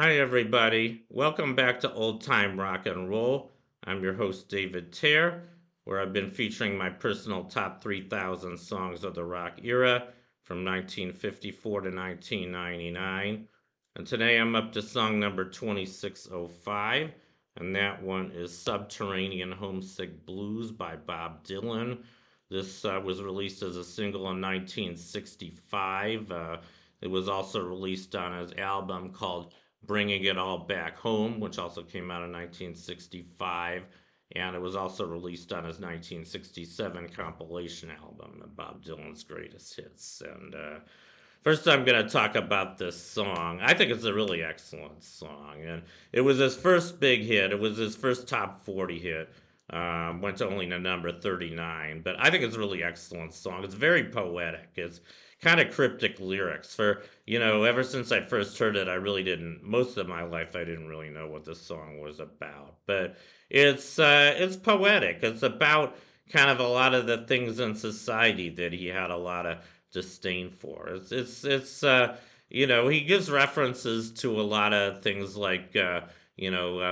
Hi, everybody. Welcome back to Old Time Rock and Roll. I'm your host, David Tear, where I've been featuring my personal top 3,000 songs of the rock era from 1954 to 1999. And today I'm up to song number 2605, and that one is Subterranean Homesick Blues by Bob Dylan. This was released as a single in 1965. It was also released on his album called Bringing It All Back Home, which also came out in 1965, and it was also released on his 1967 compilation album, Bob Dylan's Greatest Hits. And first, I'm going to talk about this song. I think it's a really excellent song, and it was his first big hit. It was his first top 40 hit. Went to only to number 39, but I think it's a really excellent song. It's very poetic. It's kind of cryptic lyrics. Ever since I first heard it, I really didn't. Most of my life, I didn't really know what this song was about. But it's poetic. It's about kind of a lot of the things in society that he had a lot of disdain for. He gives references to a lot of things like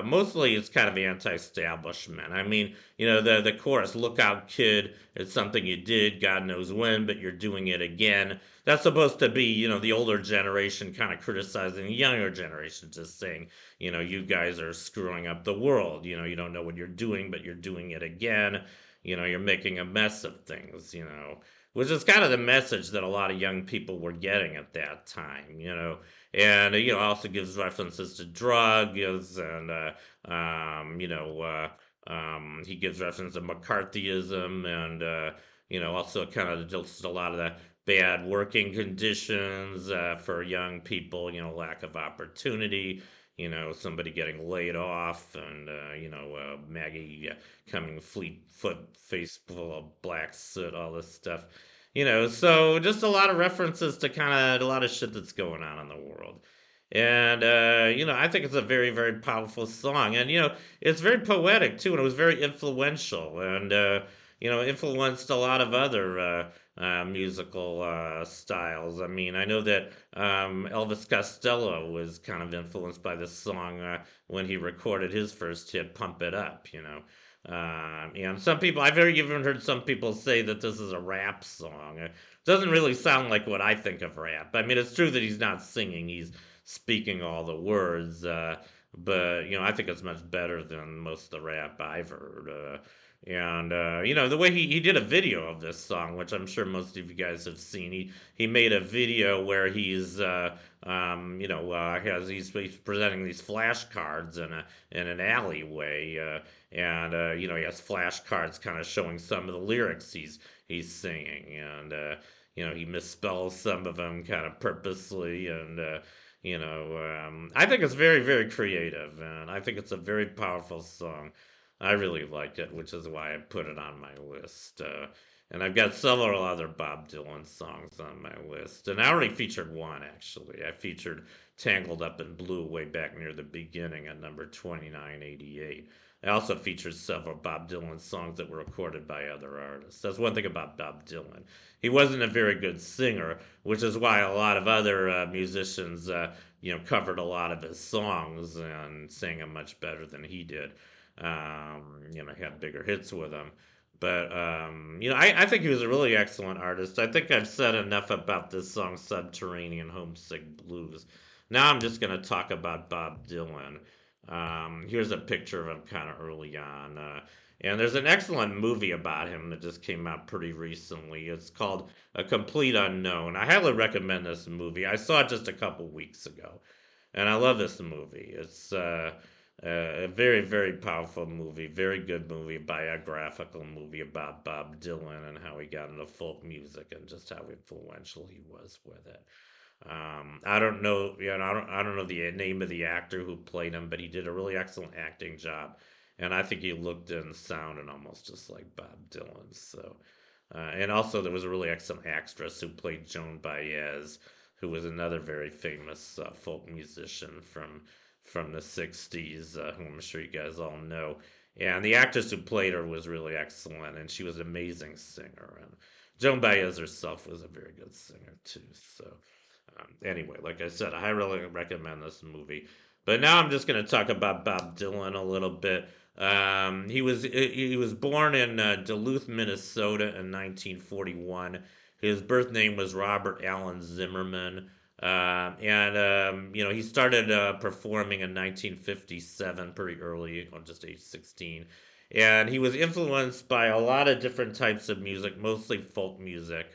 mostly it's kind of anti-establishment. I mean, the chorus, "Look out, kid, it's something you did, God knows when, but you're doing it again." That's supposed to be, the older generation kind of criticizing the younger generation, just saying, you guys are screwing up the world. You don't know what you're doing, but you're doing it again. You're making a mess of things. Which is kind of the message that a lot of young people were getting at that time. And also gives references to drugs and he gives reference to McCarthyism and also kind of just a lot of the bad working conditions for young people, lack of opportunity, somebody getting laid off, and Maggie coming fleet foot, face full of black soot, all this stuff. So just a lot of references to kind of a lot of shit that's going on in the world. And I think it's a very, very powerful song, and it's very poetic too, and it was very influential, and influenced a lot of other musical styles. I mean, I know that Elvis Costello was kind of influenced by this song when he recorded his first hit, "Pump It Up." And some people, I've even heard some people say that this is a rap song. It doesn't really sound like what I think of rap. I mean, it's true that he's not singing; he's speaking all the words. But I think it's much better than most of the rap I've heard. And the way he did a video of this song, which I'm sure most of you guys have seen. He made a video where he's presenting these flashcards in an alleyway, and he has flashcards kind of showing some of the lyrics he's singing, and he misspells some of them kind of purposely, and I think it's very, very creative, and I think it's a very powerful song. I really like it, which is why I put it on my list. And I've got several other Bob Dylan songs on my list. And I already featured one, actually. I featured Tangled Up in Blue way back near the beginning at number 2988. I also featured several Bob Dylan songs that were recorded by other artists. That's one thing about Bob Dylan. He wasn't a very good singer, which is why a lot of other musicians, covered a lot of his songs and sang them much better than he did. Had bigger hits with him. But, I think he was a really excellent artist. I think I've said enough about this song, Subterranean Homesick Blues. Now I'm just going to talk about Bob Dylan. Here's a picture of him kind of early on. And there's an excellent movie about him that just came out pretty recently. It's called A Complete Unknown. I highly recommend this movie. I saw it just a couple weeks ago, and I love this movie. It's a very, very powerful movie, very good movie, biographical movie about Bob Dylan and how he got into folk music and just how influential he was with it. I don't know, I don't know the name of the actor who played him, but he did a really excellent acting job, and I think he looked and sounded almost just like Bob Dylan. So, and also there was a really excellent actress who played Joan Baez, who was another very famous folk musician from the '60s, who I'm sure you guys all know. And the actress who played her was really excellent, and she was an amazing singer. And Joan Baez herself was a very good singer too. So Anyway, like I said, I highly recommend this movie. But now I'm just going to talk about Bob Dylan a little bit. He was born in Duluth, Minnesota in 1941. His birth name was Robert Allen Zimmerman. And he started performing in 1957, pretty early, on just age 16. And he was influenced by a lot of different types of music, mostly folk music,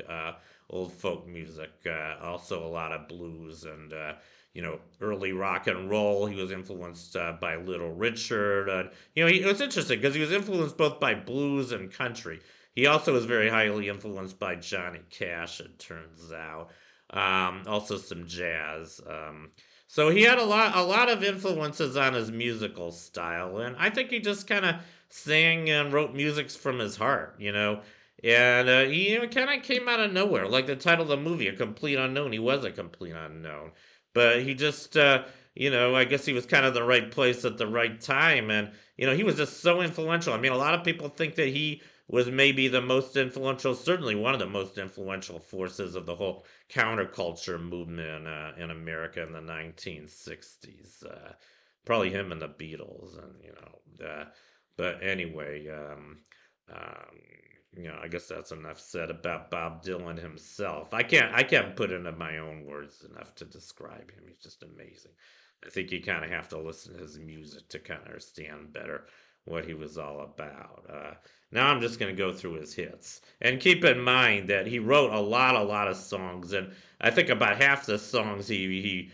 old folk music, also a lot of blues and early rock and roll. He was influenced by Little Richard. It was interesting because he was influenced both by blues and country. He also was very highly influenced by Johnny Cash, it turns out. Also some jazz. So he had a lot of influences on his musical style, and I think he just kind of sang and wrote music from his heart, And he kind of came out of nowhere, like the title of the movie, A Complete Unknown. He was a complete unknown, but he just, I guess he was kind of the right place at the right time, and he was just so influential. I mean, a lot of people think that he was maybe the most influential, certainly one of the most influential forces of the whole counterculture movement in America in the 1960s. Probably him and the Beatles, and but anyway, um, I guess that's enough said about Bob Dylan himself. I can't put into my own words enough to describe him. He's just amazing. I think you kind of have to listen to his music to kind of understand better what he was all about. Now I'm just going to go through his hits, and keep in mind that he wrote a lot of songs, and I think about half the songs he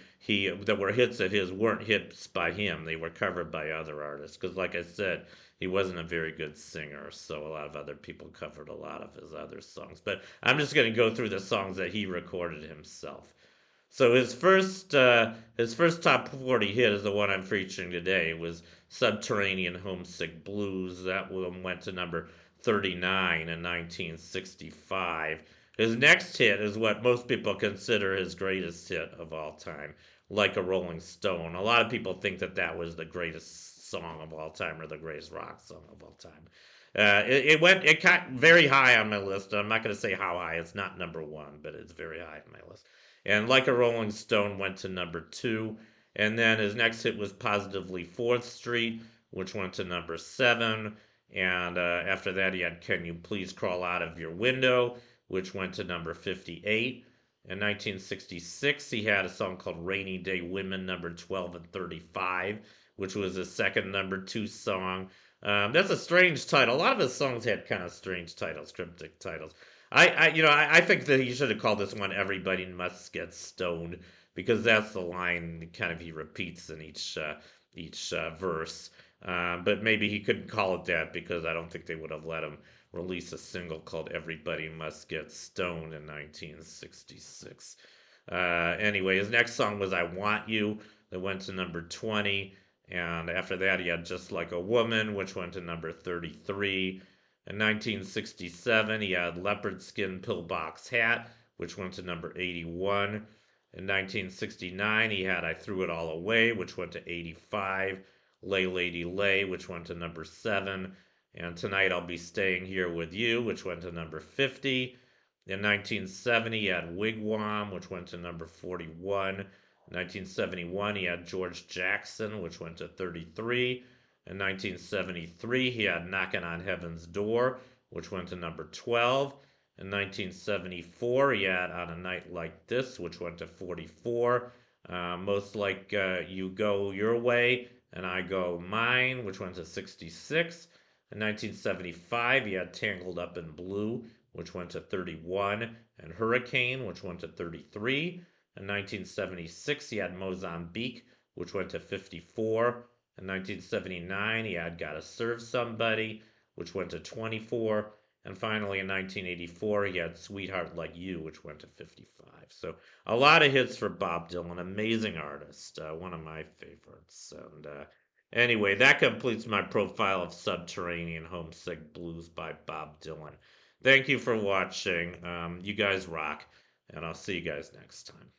that were hits of his weren't hits by him. They were covered by other artists. Because, like I said, he wasn't a very good singer, so a lot of other people covered a lot of his other songs. But I'm just going to go through the songs that he recorded himself. So his first top 40 hit is the one I'm featuring today. It was Subterranean Homesick Blues. That one went to number 39 in 1965. His next hit is what most people consider his greatest hit of all time, Like a Rolling Stone. A lot of people think that that was the greatest song of all time or the greatest rock song of all time. It got very high on my list. I'm not going to say how high. It's not number one, but it's very high on my list. And Like a Rolling Stone went to number two. And then his next hit was Positively 4th Street, which went to number seven. And after that, he had Can You Please Crawl Out of Your Window, which went to number 58. In 1966, he had a song called Rainy Day Women, number 12 and 35, which was his second number two song. That's a strange title. A lot of his songs had kind of strange titles, cryptic titles. I think that he should have called this one "Everybody Must Get Stoned" because that's the line kind of he repeats in each verse. But maybe he couldn't call it that because I don't think they would have let him release a single called "Everybody Must Get Stoned" in 1966. Anyway, his next song was "I Want You" that went to number 20. And after that, he had Just Like a Woman, which went to number 33. In 1967, he had Leopard Skin Pillbox Hat, which went to number 81. In 1969, he had I Threw It All Away, which went to 85. Lay Lady Lay, which went to number 7. And Tonight I'll Be Staying Here With You, which went to number 50. In 1970, he had Wigwam, which went to number 41. 1971, he had George Jackson, which went to 33. In 1973, he had Knocking on Heaven's Door, which went to number 12. In 1974, he had On a Night Like This, which went to 44. Most Like You Go Your Way, and I Go Mine, which went to 66. In 1975, he had Tangled Up in Blue, which went to 31, and Hurricane, which went to 33. In 1976, he had Mozambique, which went to 54. In 1979, he had Gotta Serve Somebody, which went to 24. And finally, in 1984, he had Sweetheart Like You, which went to 55. So a lot of hits for Bob Dylan. Amazing artist. One of my favorites. And anyway, that completes my profile of Subterranean Homesick Blues by Bob Dylan. Thank you for watching. You guys rock. And I'll see you guys next time.